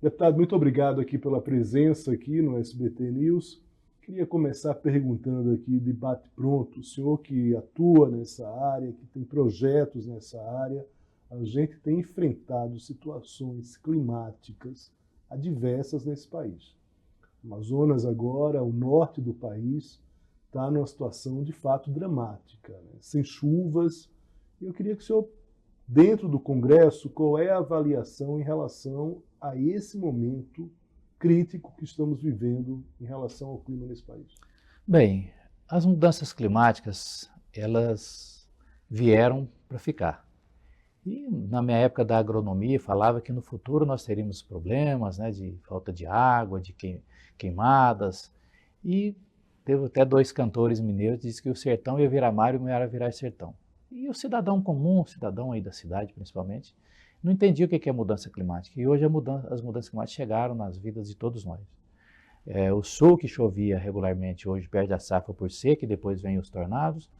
Deputado, muito obrigado aqui pela presença aqui no SBT News. Queria começar perguntando aqui de bate-pronto, o senhor que atua nessa área, que tem projetos nessa área, a gente tem enfrentado situações climáticas adversas nesse país. Amazonas agora, o norte do país, está numa situação de fato dramática, né? Sem chuvas. E eu queria que o senhor, dentro do Congresso, qual é a avaliação em relação a esse momento crítico que estamos vivendo em relação ao clima nesse país? Bem, as mudanças climáticas, elas vieram para ficar. E na minha época da agronomia falava que no futuro nós teríamos problemas, né, de falta de água, de queimadas. E teve até dois cantores mineiros que disseram que o sertão ia virar mar e o mar ia virar sertão. E o cidadão comum, o cidadão aí da cidade principalmente, não entendia o que é mudança climática. E hoje as mudanças climáticas chegaram nas vidas de todos nós. O sul, que chovia regularmente, hoje perde a safra por seca e depois vem os tornados.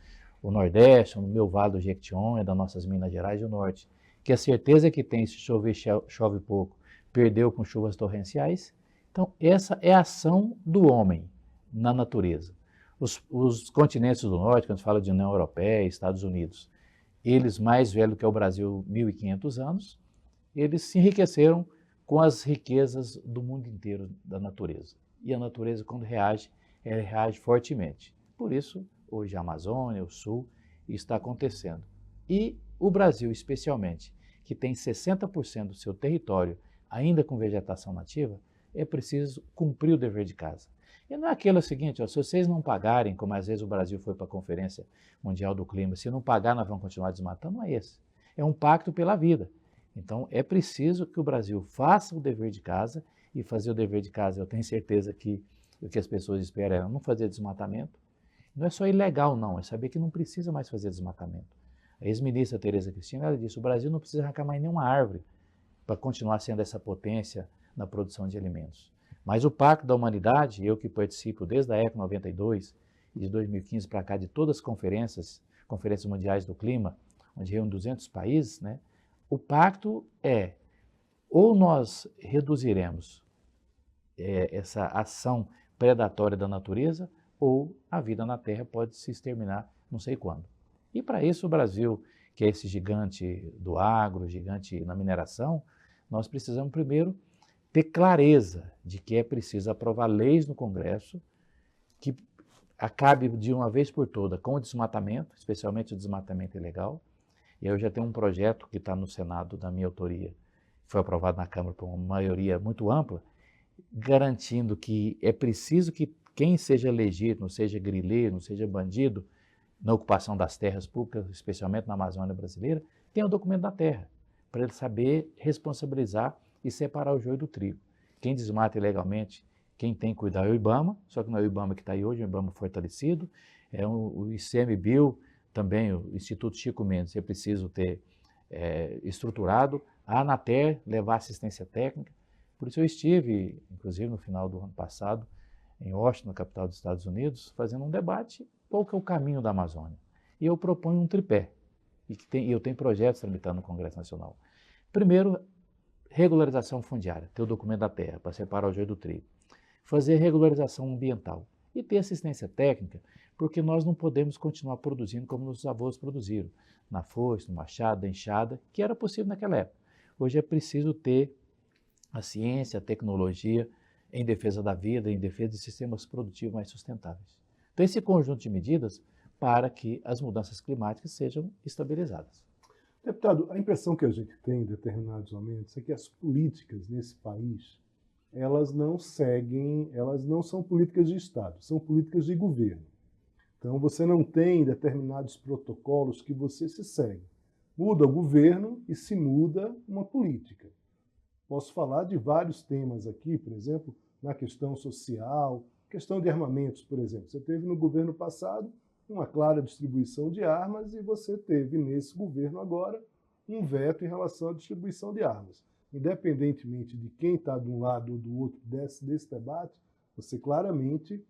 O nordeste, no meu vale do Jequitinhonha, das nossas Minas Gerais e o norte, que a certeza que tem se chover, chove pouco, perdeu com chuvas torrenciais. Então, essa é a ação do homem na natureza. Os continentes do norte, quando se fala de União Europeia, Estados Unidos, eles mais velhos que o Brasil, 1.500 anos, eles se enriqueceram com as riquezas do mundo inteiro da natureza. E a natureza, quando reage, ela reage fortemente. Por isso, hoje a Amazônia, o Sul, está acontecendo. E o Brasil, especialmente, que tem 60% do seu território ainda com vegetação nativa, é preciso cumprir o dever de casa. E não é aquilo seguinte, ó, se vocês não pagarem, como às vezes o Brasil foi para a Conferência Mundial do Clima, se não pagar nós vamos continuar desmatando, não é esse. É um pacto pela vida. Então é preciso que o Brasil faça o dever de casa, e fazer o dever de casa eu tenho certeza que o que as pessoas esperam é não fazer desmatamento. Não é só ilegal não, é saber que não precisa mais fazer desmatamento. A ex-ministra Tereza Cristina, ela disse, o Brasil não precisa arrancar mais nenhuma árvore para continuar sendo essa potência na produção de alimentos. Mas o Pacto da Humanidade, eu que participo desde a ECO 92 e de 2015 para cá de todas as conferências mundiais do clima, onde reúne 200 países, né? O pacto é, ou nós reduziremos essa ação predatória da natureza, ou a vida na Terra pode se exterminar não sei quando. E para isso o Brasil, que é esse gigante do agro, gigante na mineração, nós precisamos primeiro ter clareza de que é preciso aprovar leis no Congresso que acabe de uma vez por todas com o desmatamento, especialmente o desmatamento ilegal. E eu já tenho um projeto que está no Senado, da minha autoria, que foi aprovado na Câmara por uma maioria muito ampla, garantindo que é preciso que quem seja legítimo, seja grileiro, seja bandido, na ocupação das terras públicas, especialmente na Amazônia brasileira, tenha o documento da terra, para ele saber responsabilizar e separar o joio do trigo. Quem desmata ilegalmente, quem tem que cuidar é o IBAMA, só que não é o IBAMA que está aí hoje, é o IBAMA fortalecido, o ICMBio, também o Instituto Chico Mendes, é preciso ter estruturado, a Anater levar assistência técnica. Por isso eu estive, inclusive no final do ano passado, em Washington, capital dos Estados Unidos, fazendo um debate qual que é o caminho da Amazônia. E eu proponho um tripé, e eu tenho projetos tramitando no Congresso Nacional. Primeiro, regularização fundiária, ter o documento da terra para separar o joio do trigo. Fazer regularização ambiental e ter assistência técnica, porque nós não podemos continuar produzindo como nossos avós produziram, na foice, no machado, na enxada, que era possível naquela época. Hoje é preciso ter a ciência, a tecnologia em defesa da vida, em defesa de sistemas produtivos mais sustentáveis. Então, esse conjunto de medidas para que as mudanças climáticas sejam estabilizadas. Deputado, a impressão que a gente tem em determinados momentos é que as políticas nesse país, elas não seguem, elas não são políticas de Estado, são políticas de governo. Então você não tem determinados protocolos que você se segue. Muda o governo e se muda uma política. Posso falar de vários temas aqui, por exemplo, na questão social, questão de armamentos, por exemplo. Você teve no governo passado uma clara distribuição de armas e você teve nesse governo agora um veto em relação à distribuição de armas. Independentemente de quem está de um lado ou do outro desse debate, você claramente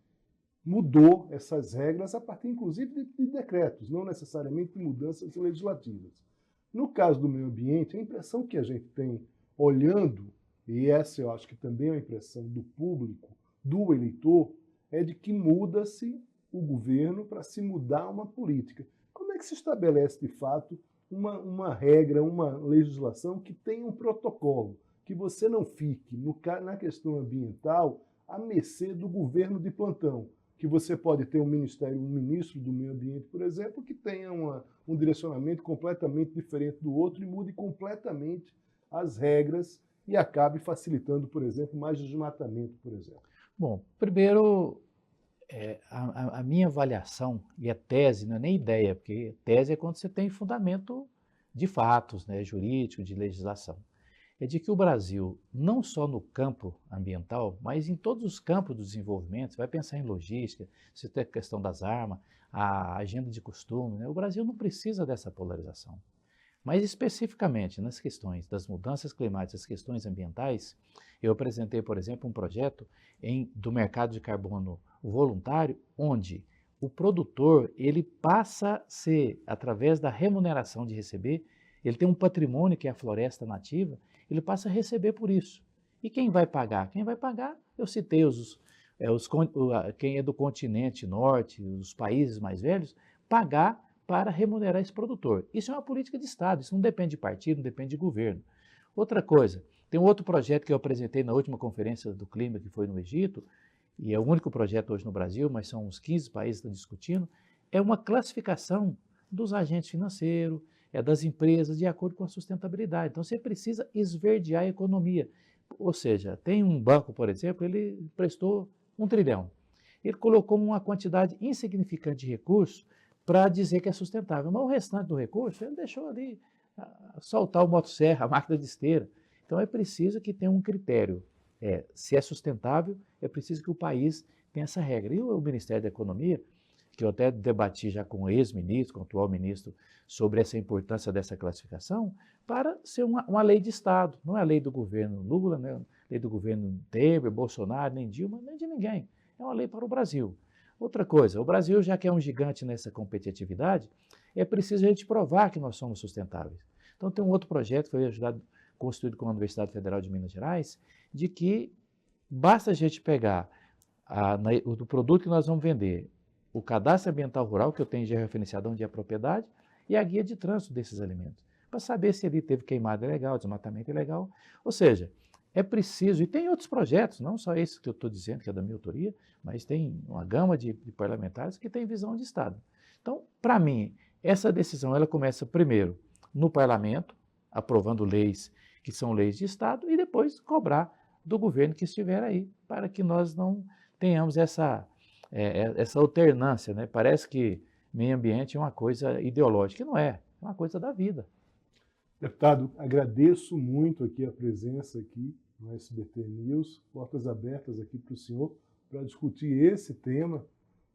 mudou essas regras a partir, inclusive, de decretos, não necessariamente de mudanças legislativas. No caso do meio ambiente, a impressão que a gente tem olhando e essa eu acho que também é a impressão do público, do eleitor, é de que muda-se o governo para se mudar uma política. Como é que se estabelece, de fato, uma regra, uma legislação que tenha um protocolo, que você não fique, na questão ambiental, à mercê do governo de plantão, que você pode ter um ministro do meio ambiente, por exemplo, que tenha um direcionamento completamente diferente do outro e mude completamente as regras e acabe facilitando, por exemplo, mais desmatamento, por exemplo. Bom, primeiro, a minha avaliação, e a tese, não é nem ideia, porque tese é quando você tem fundamento de fatos, né, jurídico, de legislação, é de que o Brasil, não só no campo ambiental, mas em todos os campos do desenvolvimento, você vai pensar em logística, você tem a questão das armas, a agenda de costume, né, o Brasil não precisa dessa polarização. Mas especificamente nas questões das mudanças climáticas, as questões ambientais, eu apresentei, por exemplo, um projeto do mercado de carbono voluntário, onde o produtor ele passa a ser, através da remuneração de receber, ele tem um patrimônio que é a floresta nativa, ele passa a receber por isso. E quem vai pagar? Quem vai pagar, eu citei quem é do continente norte, os países mais velhos, pagar para remunerar esse produtor. Isso é uma política de Estado, isso não depende de partido, não depende de governo. Outra coisa, tem um outro projeto que eu apresentei na última conferência do clima, que foi no Egito, e é o único projeto hoje no Brasil, mas são uns 15 países que estão discutindo, é uma classificação dos agentes financeiros, das empresas, de acordo com a sustentabilidade. Então você precisa esverdear a economia. Ou seja, tem um banco, por exemplo, ele prestou 1 trilhão. Ele colocou uma quantidade insignificante de recursos para dizer que é sustentável, mas o restante do recurso ele deixou ali soltar o motosserra, a máquina de esteira. Então é preciso que tenha um critério. Se é sustentável, é preciso que o país tenha essa regra. E o Ministério da Economia, que eu até debati já com o ex-ministro, com o atual ministro, sobre essa importância dessa classificação, para ser uma lei de Estado. Não é a lei do governo Lula, não é a lei do governo Temer, Bolsonaro, nem Dilma, nem de ninguém. É uma lei para o Brasil. Outra coisa, o Brasil, já que é um gigante nessa competitividade, é preciso a gente provar que nós somos sustentáveis. Então tem um outro projeto que foi construído com a Universidade Federal de Minas Gerais, de que basta a gente pegar o produto que nós vamos vender, o cadastro ambiental rural, que eu tenho georreferenciado onde é a propriedade, e a guia de trânsito desses alimentos, para saber se ali teve queimada ilegal, desmatamento ilegal. Ou seja, é preciso, e tem outros projetos, não só esse que eu estou dizendo, que é da minha autoria, mas tem uma gama de parlamentares que tem visão de Estado. Então, para mim, essa decisão ela começa primeiro no parlamento, aprovando leis que são leis de Estado, e depois cobrar do governo que estiver aí, para que nós não tenhamos essa alternância, né? Parece que meio ambiente é uma coisa ideológica, e não é uma coisa da vida. Deputado, agradeço muito aqui a presença aqui no SBT News, portas abertas aqui para o senhor, para discutir esse tema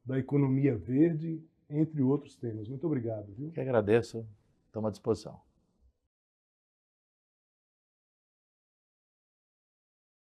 da economia verde, entre outros temas. Muito obrigado. Viu? Eu que agradeço, estamos à disposição.